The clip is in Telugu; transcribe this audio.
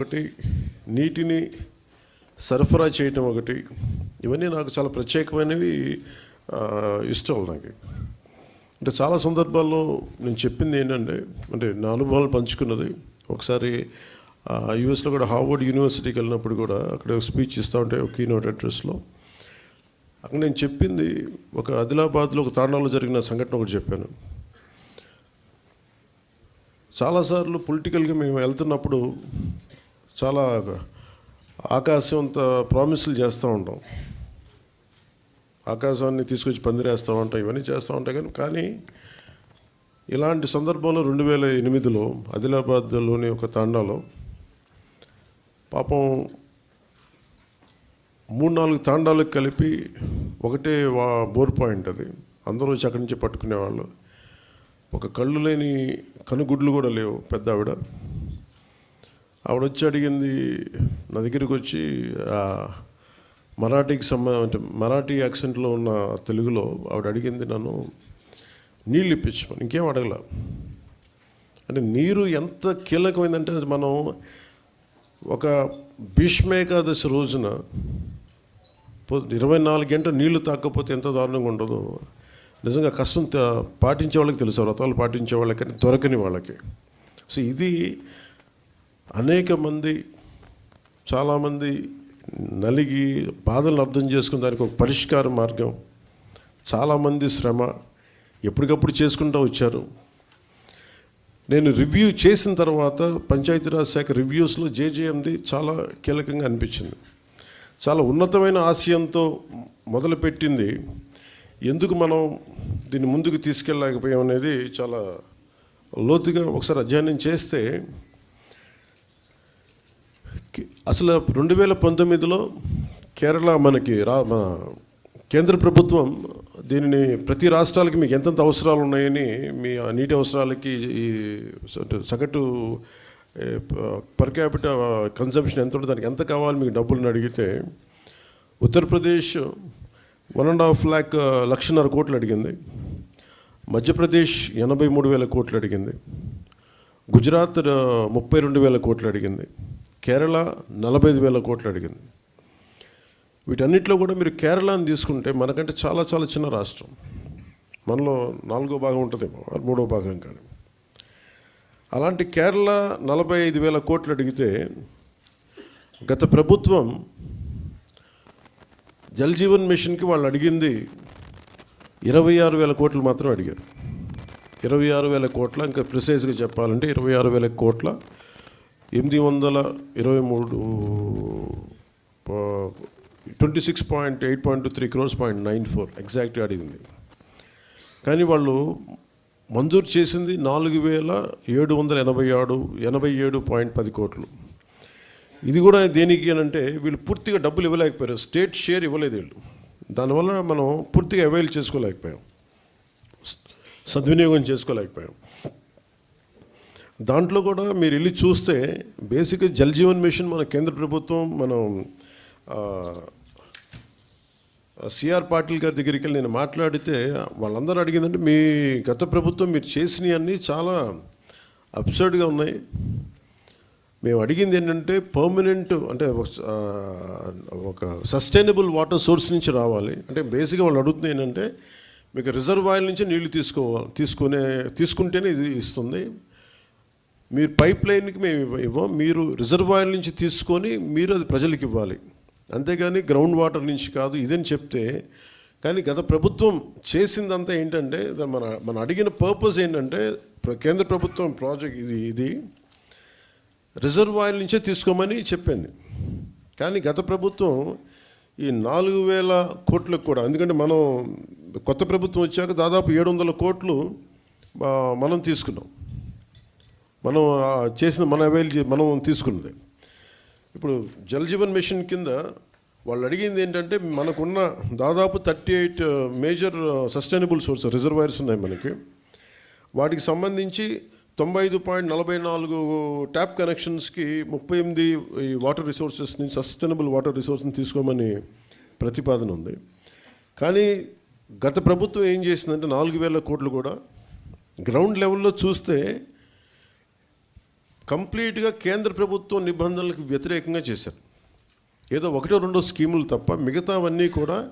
ఒకటి నీటిని సరఫరా చేయటం ఒకటి, ఇవన్నీ నాకు చాలా ప్రత్యేకమైనవి, ఇష్టం నాకు. అంటే చాలా సందర్భాల్లో నేను చెప్పింది ఏంటంటే, అంటే నా అనుభవాలు పంచుకున్నది. ఒకసారి యూఎస్లో కూడా హార్వర్డ్ యూనివర్సిటీకి వెళ్ళినప్పుడు కూడా అక్కడ స్పీచ్ ఇస్తూ ఉంటే ఒక కీనోట్ అడ్రస్లో అక్కడ నేను చెప్పింది, ఒక ఆదిలాబాద్లో ఒక తాండాలో జరిగిన సంఘటన ఒకటి చెప్పాను. చాలాసార్లు పొలిటికల్గా మేము వెళ్తున్నప్పుడు చాలా ఆకాశంత ప్రామిసులు చేస్తూ ఉంటాం, ఆకాశాన్ని తీసుకొచ్చి పందిరేస్తూ ఉంటాం, ఇవన్నీ చేస్తూ ఉంటాం. కానీ ఇలాంటి సందర్భంలో 2008లో ఆదిలాబాద్లోని ఒక తాండాలో పాపం 3-4 తాండాలకు కలిపి ఒకటే బోర్ పాయింట్, అది అందరూ వచ్చి అక్కడి నుంచి పట్టుకునేవాళ్ళు. ఒక కళ్ళు లేని కనుగుడ్లు కూడా లేవు పెద్ద ఆవిడ వచ్చి అడిగింది నా దగ్గరికి వచ్చి, మరాఠీకి అంటే మరాఠీ యాక్సెంట్లో ఉన్న తెలుగులో ఆవిడ అడిగింది నన్ను నీళ్ళు ఇప్పించమని. ఇంకేం అడగల. అంటే నీరు ఎంత కీలకమైందంటే, మనం ఒక భీష్మేకాదశి రోజున 24 గంటలు నీళ్లు తాకపోతే ఎంత దారుణంగా ఉండదో నిజంగా కష్టం పాటించే వాళ్ళకి తెలుసు, వ్రతాలు పాటించే వాళ్ళకి, దొరకని వాళ్ళకి. సో ఇది అనేక మంది, చాలామంది నలిగి బాధలను అర్థం చేసుకుని దానికి ఒక పరిష్కార మార్గం, చాలామంది శ్రమ ఎప్పటికప్పుడు చేసుకుంటూ వచ్చారు. నేను రివ్యూ చేసిన తర్వాత పంచాయతీరాజ్ శాఖ రివ్యూస్లో జేజేఎంది చాలా కీలకంగా అనిపించింది. చాలా ఉన్నతమైన ఆశయంతో మొదలుపెట్టింది, ఎందుకు మనం దీన్ని ముందుకు తీసుకెళ్ళలేకపోయాం అనేది చాలా లోతుగా ఒకసారి అధ్యయనం చేస్తే, అసలు 2019లో కేరళ మన కేంద్ర ప్రభుత్వం దీనిని ప్రతి రాష్ట్రాలకి మీకు ఎంతెంత అవసరాలు ఉన్నాయని, మీ నీటి అవసరాలకి ఈ సగటు పర్ క్యాపిటల్ కన్సంప్షన్ ఎంత ఉంటుంది, దానికి ఎంత కావాలి మీకు డబ్బులను అడిగితే, ఉత్తరప్రదేశ్ 1.5 లక్షన్నర కోట్లు అడిగింది, మధ్యప్రదేశ్ 83,000 కోట్లు అడిగింది, గుజరాత్ 32,000 కోట్లు అడిగింది, కేరళ 45,000 కోట్లు అడిగింది. వీటన్నిటిలో కూడా మీరు కేరళని తీసుకుంటే మనకంటే చాలా చాలా చిన్న రాష్ట్రం, మనలో 4వ భాగం ఉంటుందేమో, 3వ భాగం. కానీ అలాంటి కేరళ 45,000 కోట్లు అడిగితే, గత ప్రభుత్వం జల్ జీవన్ మిషన్కి వాళ్ళు అడిగింది 26,000 కోట్లు మాత్రం అడిగారు. 26,000 కోట్ల, ఇంకా ప్రిసైజ్గా చెప్పాలంటే 26,000 కోట్ల 823 26.8.23 crores 0.94 ఎగ్జాక్ట్గా అడిగింది. కానీ వాళ్ళు మంజూరు చేసింది 4,787.10 కోట్లు. ఇది కూడా దేనికి అంటే, వీళ్ళు పూర్తిగా డబ్బులు ఇవ్వలేకపోయారు, స్టేట్ షేర్ ఇవ్వలేదు వీళ్ళు. దానివల్ల మనం పూర్తిగా అవైల్ చేసుకోలేకపోయాం, సద్వినియోగం చేసుకోలేకపోయాం. దాంట్లో కూడా మీరు వెళ్ళి చూస్తే బేసిక్గా జల్ జీవన్ మిషన్ మన కేంద్ర ప్రభుత్వం, మనం సిఆర్ పాటిల్ గారి దగ్గరికి వెళ్ళి నేను మాట్లాడితే వాళ్ళందరూ అడిగిందంటే, మీ గత ప్రభుత్వం మీరు చేసినవి అన్నీ చాలా అబ్సర్డ్గా ఉన్నాయి, మేము అడిగింది ఏంటంటే పర్మనెంట్, అంటే ఒక సస్టైనబుల్ వాటర్ సోర్స్ నుంచి రావాలి. అంటే బేసిక్గా వాళ్ళు అడుగుతుంది ఏంటంటే, మీకు రిజర్వాయర్ నుంచి నీళ్లు తీసుకుంటేనే ఇది ఇస్తుంది, మీరు పైప్ లైన్కి మేము ఇవ్వం, మీరు రిజర్వాయర్ నుంచి తీసుకొని మీరు అది ప్రజలకు ఇవ్వాలి, అంతేగాని గ్రౌండ్ వాటర్ నుంచి కాదు ఇదని చెప్తే. కానీ గత ప్రభుత్వం చేసిందంతా ఏంటంటే, మన అడిగిన పర్పస్ ఏంటంటే, కేంద్ర ప్రభుత్వం ప్రాజెక్ట్ ఇది రిజర్వాయర్ నుంచే తీసుకోమని చెప్పింది. కానీ గత ప్రభుత్వం ఈ 4,000 కోట్లకు కూడా, ఎందుకంటే మనం కొత్త ప్రభుత్వం వచ్చాక దాదాపు 700 కోట్లు మనం తీసుకున్నాం, మనం చేసిన మనం తీసుకున్నది. ఇప్పుడు జల్ జీవన్ మిషన్ కింద వాళ్ళు అడిగింది ఏంటంటే, మనకున్న దాదాపు 38 మేజర్ సస్టైనబుల్ సోర్స్ రిజర్వాయర్స్ ఉన్నాయి మనకి, వాటికి సంబంధించి 95.44 ట్యాప్ కనెక్షన్స్కి 38 వాటర్ రిసోర్సెస్ నుంచి సస్టైనబుల్ వాటర్ రిసోర్స్ని తీసుకోమని ప్రతిపాదన ఉంది. కానీ గత ప్రభుత్వం ఏం చేసిందంటే, 4,000 కోట్లు కూడా గ్రౌండ్ లెవెల్లో చూస్తే కంప్లీట్గా కేంద్ర ప్రభుత్వం నిబంధనలకు వ్యతిరేకంగా చేశారు. ఏదో ఒకటో రెండో స్కీములు తప్ప మిగతావన్నీ కూడా